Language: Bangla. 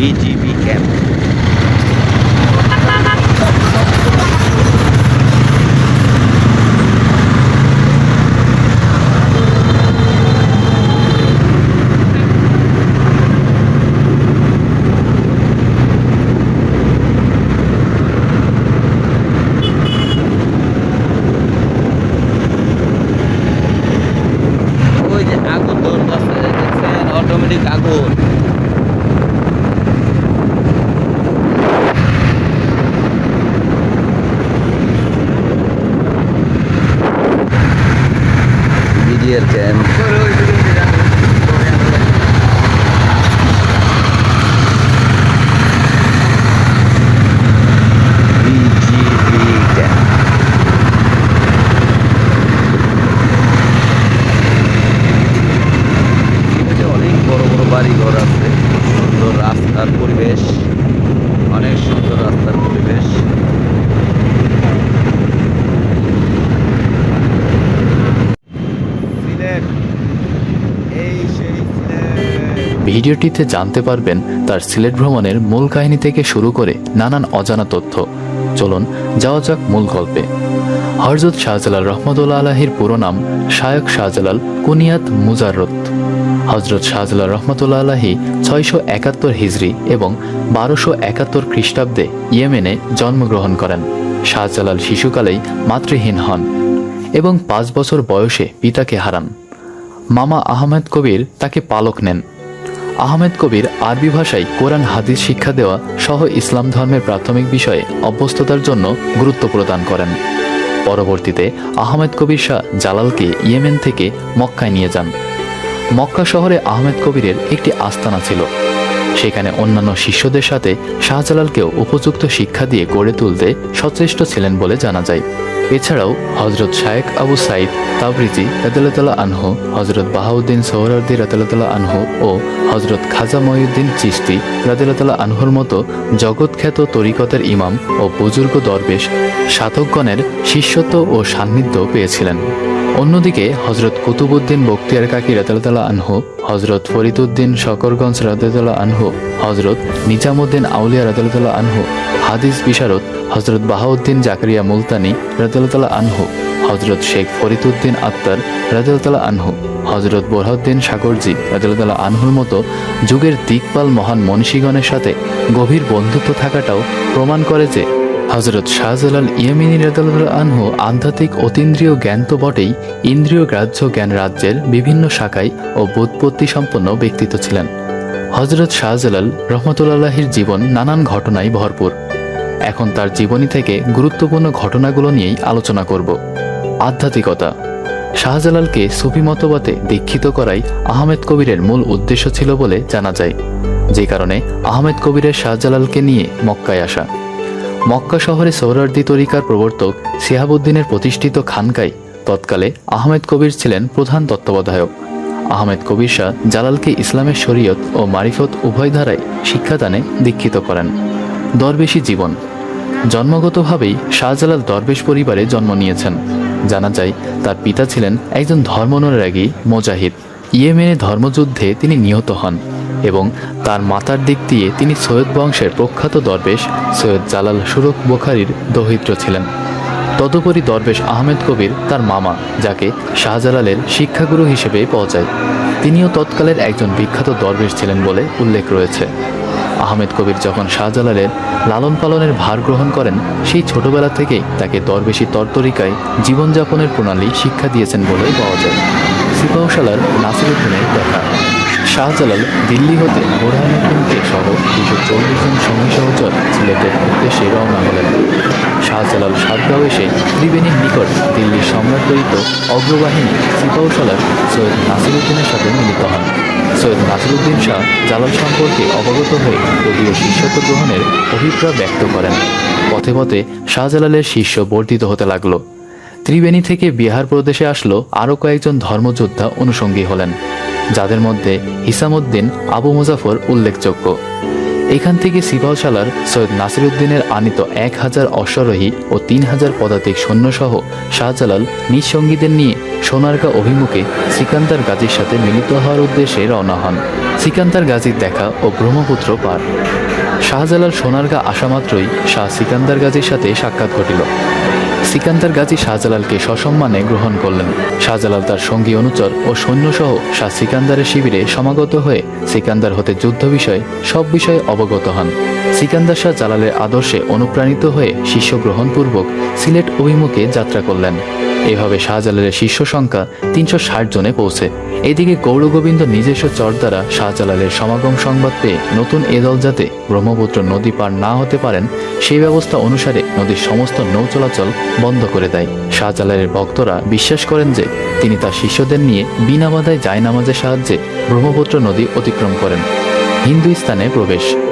BGB camp. ওই যে আগুন ধরতেছে, দেখছেন? অটোমেটিক আগুন। BDR camp. BGB camp. এখানে অনেক বড় বড় বাড়ি ঘর আছে, সুন্দর রাস্তার পরিবেশ, অনেক সুন্দর রাস্তার পরিবেশ। সিলেট, এই সেই সিলেট। ভিডিওটিতে জানতে পারবেন তার সিলেট ভ্রমণের মূল কাহিনী থেকে শুরু করে নানান অজানা তথ্য। চলুন যাওয়া যাক মূল গল্পে। হযরত শাহজালাল রহমতুল্লাহ আলাহির পুরো নাম শায়খ শাহজালাল কুনিয়াত মুজাররত। হযরত শাহজালাল রহমতুল্লাহ আলাহি 671 হিজরি এবং 1271 খ্রিস্টাব্দে ইয়েমেনে জন্মগ্রহণ করেন। শাহজালাল শিশুকালেই মাতৃহীন হন এবং 5 বছর বয়সে পিতাকে হারান। মামা আহমেদ কবির তাকে পালক নেন। আহমেদ কবির আরবি ভাষায় কোরআন হাদিস শিক্ষা দেওয়া সহ ইসলাম ধর্মের প্রাথমিক বিষয়ে অভ্যস্ততার জন্য গুরুত্ব প্রদান করেন। পরবর্তীতে আহমেদ কবির শাহ জালালকে ইয়েমেন থেকে মক্কায় নিয়ে যান। মক্কা শহরে আহমেদ কবিরের একটি আস্তানা ছিল। সেখানে অন্যান্য শিষ্যদের সাথে শাহজালালকেও উপযুক্ত শিক্ষা দিয়ে গড়ে তুলতে সচেষ্ট ছিলেন বলে জানা যায়। এছাড়াও হযরত শায়েখ আবু সাইদ তাবরিজি রাদিয়াল্লাহু আনহু, হযরত বাহাউদ্দিন সোহরাওয়ার্দী রাদিয়াল্লাহু আনহু ও হযরত খাজা মঈনুদ্দিন চিশতি রাদিয়াল্লাহু আনহুর মতো জগৎখ্যাত তরিকতের ইমাম ও বুজুর্গ দরবেশ সাধকগণের শিষ্যত্ব ও সান্নিধ্য পেয়েছিলেন। অন্যদিকে হযরত কুতুবউদ্দিন বখতিয়ার কাকি রাদিয়াল্লাহু আনহু, হযরত ফরিদউদ্দিন শকরগঞ্জ রাদিয়াল্লাহু আনহু, হযরত নিজামউদ্দিন আউলিয়া রাদিয়াল্লাহু আনহু, হাদিস বিশারদ হযরত বাহাউদ্দিন জাকারিয়া মুলতানি রাদিয়াল্লাহু আনহু, হযরত শেখ ফরিদউদ্দিন আত্তার রাদিয়াল্লাহু আনহু, হযরত বোরহাউদ্দিন সাগরজি রাদিয়াল্লাহু আনহুর মতো যুগের দিকপাল মহান মনীষীগণের সাথে গভীর বন্ধুত্ব থাকাটাও প্রমাণ করে যে হযরত শাহজালাল ইয়েমেনি রাদিয়াল্লাহু আনহু আধ্যাত্মিক অতীন্দ্রিয় জ্ঞান তো বটেই, ইন্দ্রিয় গ্রাহ্য জ্ঞান রাজ্যের বিভিন্ন শাখায় ও বোধপত্তি সম্পন্ন ব্যক্তিত্ব ছিলেন। হযরত শাহজালাল রহমতুল্লাহির জীবন নানান ঘটনায় ভরপুর। এখন তার জীবনী থেকে গুরুত্বপূর্ণ ঘটনাগুলো নিয়েই আলোচনা করব। আধ্যাত্মিকতা। শাহজালালকে সুফি মতবাদে দীক্ষিত করাই আহমেদ কবিরের মূল উদ্দেশ্য ছিল বলে জানা যায়, যে কারণে আহমেদ কবিরের শাহজালালকে নিয়ে মক্কায় আসা। মক্কা শহরে সোহরাওয়ার্দী তরিকার প্রবর্তক শিহাবুদ্দিনের প্রতিষ্ঠিত খানকায় তৎকালে আহমেদ কবির ছিলেন প্রধান তত্ত্বাবধায়ক। আহমেদ কবির শাহ জালালকে ইসলামের শরীয়ত ও মারিফত উভয় ধারায় শিক্ষাদানে দীক্ষিত করেন। দরবেশী জীবন। জন্মগতভাবেই শাহজালাল দরবেশ পরিবারে জন্ম নিয়েছেন। জানা যায় তার পিতা ছিলেন একজন ধর্মানুরাগী মুজাহিদ। ইয়েমেনে ধর্মযুদ্ধে তিনি নিহত হন এবং তার মাতার দিক দিয়ে তিনি সৈয়দ বংশের প্রখ্যাত দরবেশ সৈয়দ জালাল সুরক বুখারীর দৌহিত্র ছিলেন। তদুপরি দরবেশ আহমেদ কবির তার মামা, যাকে শাহজালালের শিক্ষাগুরু হিসেবে পাওয়া যায়। তিনিও তৎকালের একজন বিখ্যাত দরবেশ ছিলেন বলে উল্লেখ রয়েছে। আহমেদ কবির যখন শাহজালালের লালন পালনের ভার গ্রহণ করেন, সেই ছোটবেলা থেকেই তাকে দরবেশী তরতরিকায় জীবনযাপনের প্রণালী শিক্ষা দিয়েছেন বলে পাওয়া যায়। সিপাহসালার নাসিরউদ্দিনের দেখা। শাহজালাল দিল্লি হতে বোরহানুদ্দিনকে সহ 240 জন সঙ্গী সহচর সিলেটের উদ্দেশ্যে রওনা হলেন। শাহজালাল সাতগাঁও এসে ত্রিবেণীর নিকট দিল্লির সম্রাটপ্রেরিত অগ্রবাহিনী সিপাহসালার সৈয়দ নাসিরউদ্দিনের সাথে মিলিত হন। সৈয়দ নাসিরউদ্দিন শাহ জালাল সম্পর্কে অবগত হয়ে যদিও শিষ্যত্ব গ্রহণের অভিপ্রায় ব্যক্ত করেন। পথে পথে শাহজালালের শিষ্য বর্ধিত হতে লাগলো। ত্রিবেণী থেকে বিহার প্রদেশে আসলো আরও কয়েকজন ধর্মযোদ্ধা অনুষঙ্গী হলেন, যাদের মধ্যে হিসামউদ্দিন আবু মুজাফর উল্লেখযোগ্য। এখান থেকে সিপাহসালার সৈয়দ নাসিরউদ্দিনের আনিত 1000 অশ্বারোহী ও 3000 পদাতিক সৈন্যসহ শাহজালাল নিজ সঙ্গীদের নিয়ে সোনারগাঁ অভিমুখে সিকান্দার গাজীর সাথে মিলিত হওয়ার উদ্দেশ্যে রওনা হন। সিকান্দার গাজীর দেখা ও ব্রহ্মপুত্র পার। শাহজালাল সোনারগাঁ আসা মাত্রই শাহ সিকান্দার গাজীর সাথে সাক্ষাৎ ঘটিল। সিকান্দার গাজী শাহজালালকে সসম্মানে গ্রহণ করলেন। শাহজালাল তার সঙ্গী অনুচর ও সৈন্যসহ শাহ সিকান্দারের শিবিরে সমাগত হয়ে সিকান্দার হতে যুদ্ধ বিষয়ে সব বিষয়ে অবগত হন। সিকান্দার শাহ জালালের আদর্শে অনুপ্রাণিত হয়ে শিষ্য গ্রহণপূর্বক সিলেট অভিমুখে যাত্রা করলেন। এভাবে শাহজালালের শিষ্য সংখ্যা 360 জনে পৌঁছে। এদিকে গৌরগোবিন্দ নিজস্ব চর দ্বারা শাহজালালের সমাগম সংবাদ পেয়ে নতুন এ দল যাতে ব্রহ্মপুত্র নদী পার না হতে পারেন সেই ব্যবস্থা অনুসারে নদীর সমস্ত নৌ চলাচল বন্ধ করে দেয়। শাহজালালের ভক্তরা বিশ্বাস করেন যে তিনি তার শিষ্যদের নিয়ে বিনা বাধায় জায়নামাজের সাহায্যে ব্রহ্মপুত্র নদী অতিক্রম করেন। হিন্দুস্তানে প্রবেশ।